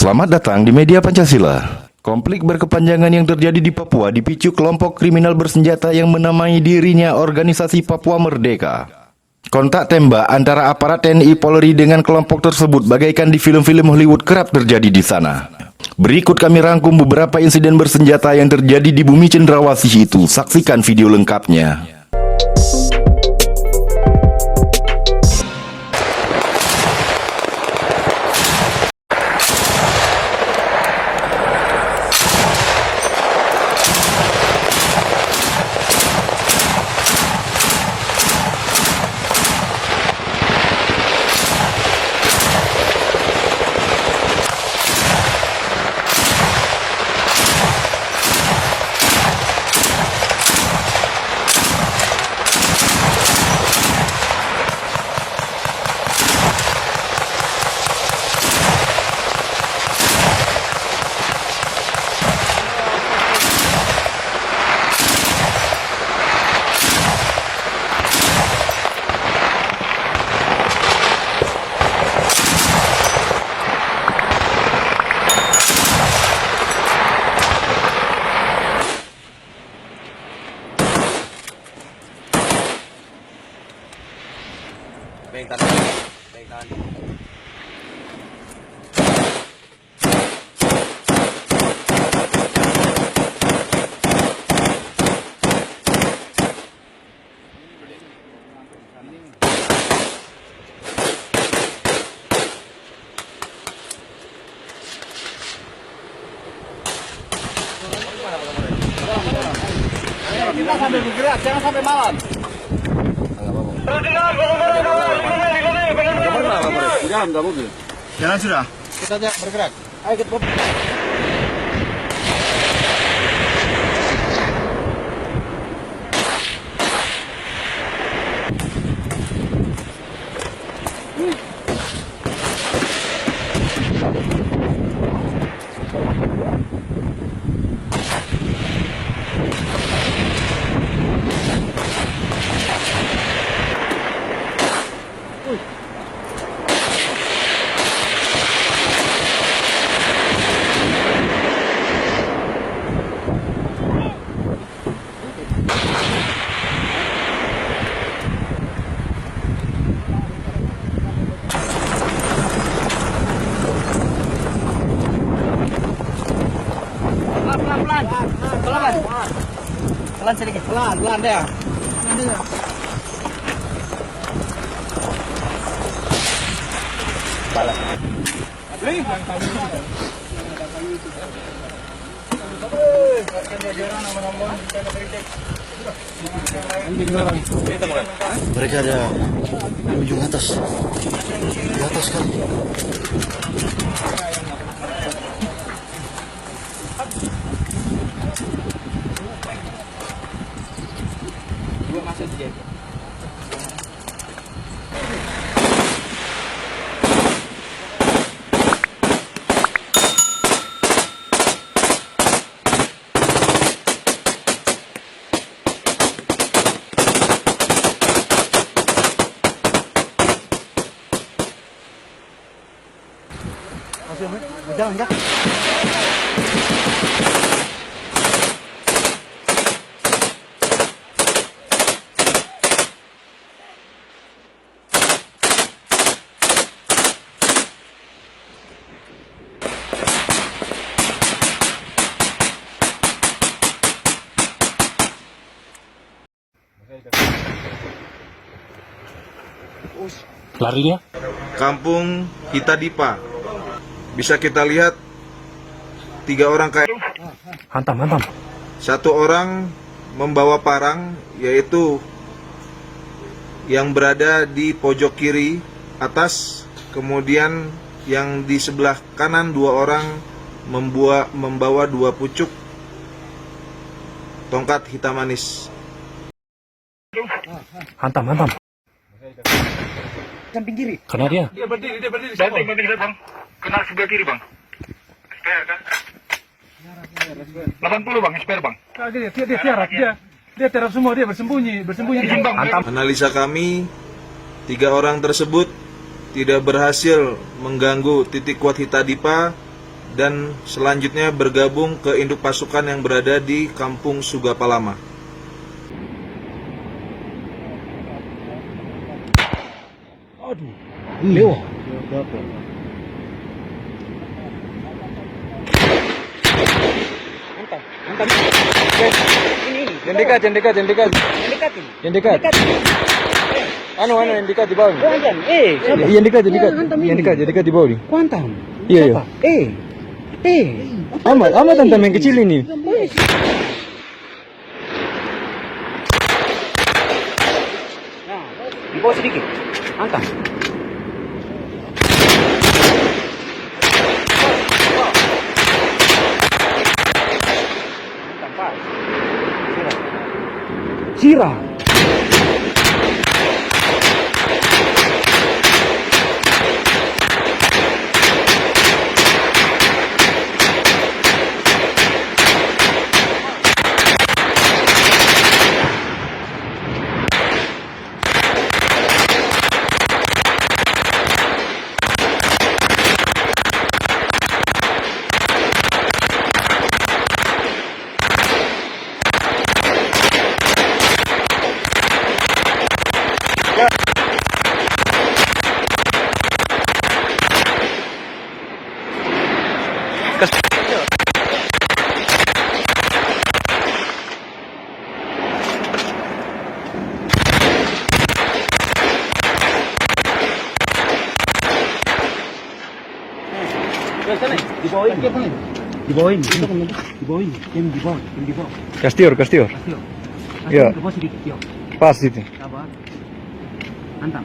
Selamat datang di Media Pancasila. Konflik berkepanjangan yang terjadi di Papua dipicu kelompok kriminal bersenjata yang menamai dirinya Organisasi Papua Merdeka. Kontak tembak antara aparat TNI Polri dengan kelompok tersebut bagaikan di film-film Hollywood kerap terjadi di sana. Berikut kami rangkum beberapa insiden bersenjata yang terjadi di bumi cendrawasih itu. Saksikan video lengkapnya. Kita sambil bergerak, jangan sampai malam. Jangan sudah. Kita bergerak. Ayo kita. Pelan sedikit, pelan deh. Balas. Mereka ada di ujung atas, di atas kan. Jalan enggak? Larinya? Kampung Hitadipa. Bisa kita lihat 3 orang Hantam. satu orang membawa parang, yaitu yang berada di pojok kiri atas, kemudian yang di sebelah kanan 2 orang membawa 2 pucuk tongkat hitam manis. Hantam. Samping kiri. Karena dia Berdiri. Banting, bang. Kena sebelah kiri, bang. SPR kan? 80, bang, SPR, bang. Dia terap semua, dia bersembunyi di sini, bang. Analisa kami, 3 orang tersebut tidak berhasil mengganggu titik kuat Hitadipa dan selanjutnya bergabung ke induk pasukan yang berada di Kampung Sugapalama. Yang dekat. Yang dekat. Yang dekat di bawah. Yang dekat di bawah nih. Kuantam. Iya. Amat tentang yang kecil ini. Di bawah sedikit. Hantam. Sirah. Di bawah ini. Kastior. Iya. Ke bawah sedikit. Yuk. Pas itu. Sabar. Hantam.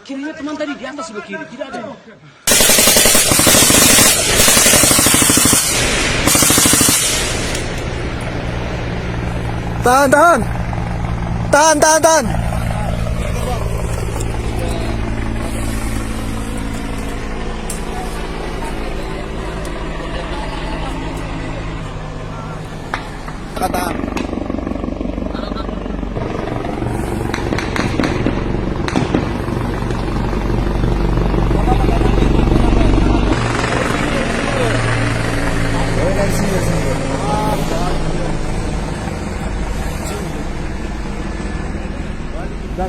Kirinya teman tadi di atas sebelah kiri, tidak ada. Tahan.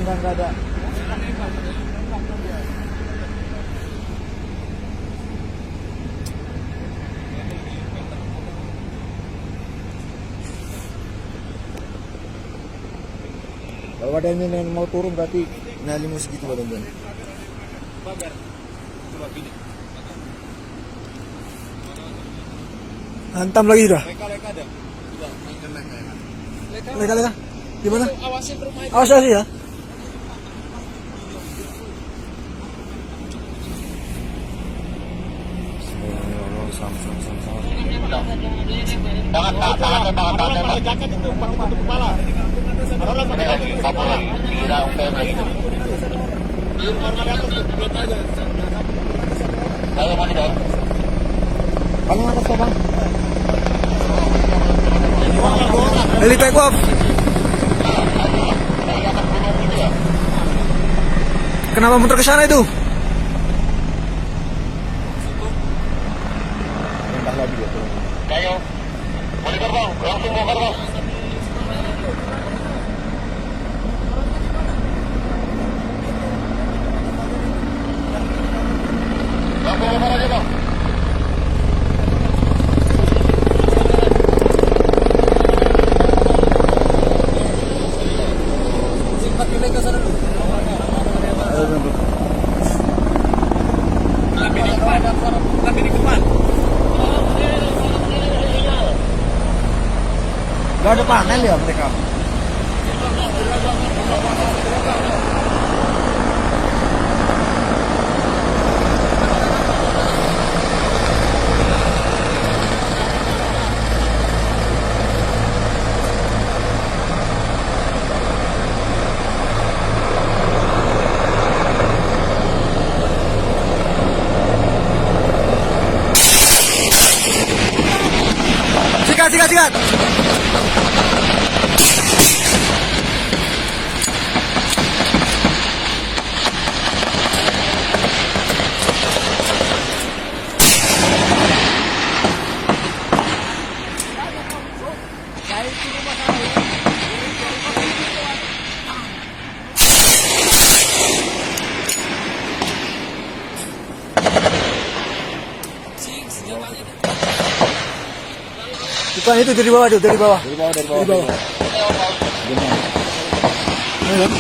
Enggak ada. Kalau ada yang mau turun berarti nyalimu segitu badan. Hantam lagi sudah. Leka. Gimana? Awas ya. Paling atas kok, Bang. Heli take off. Kenapa muter ke sana itu? Ayo, boleh terbang, langsung mau terbang. Langsung lebar aja bang. Gak ada panel ya mereka. sikat. Bukan itu dari bawah tuh, dari bawah. Dari bawah. Dari bawah. Ayo, kan?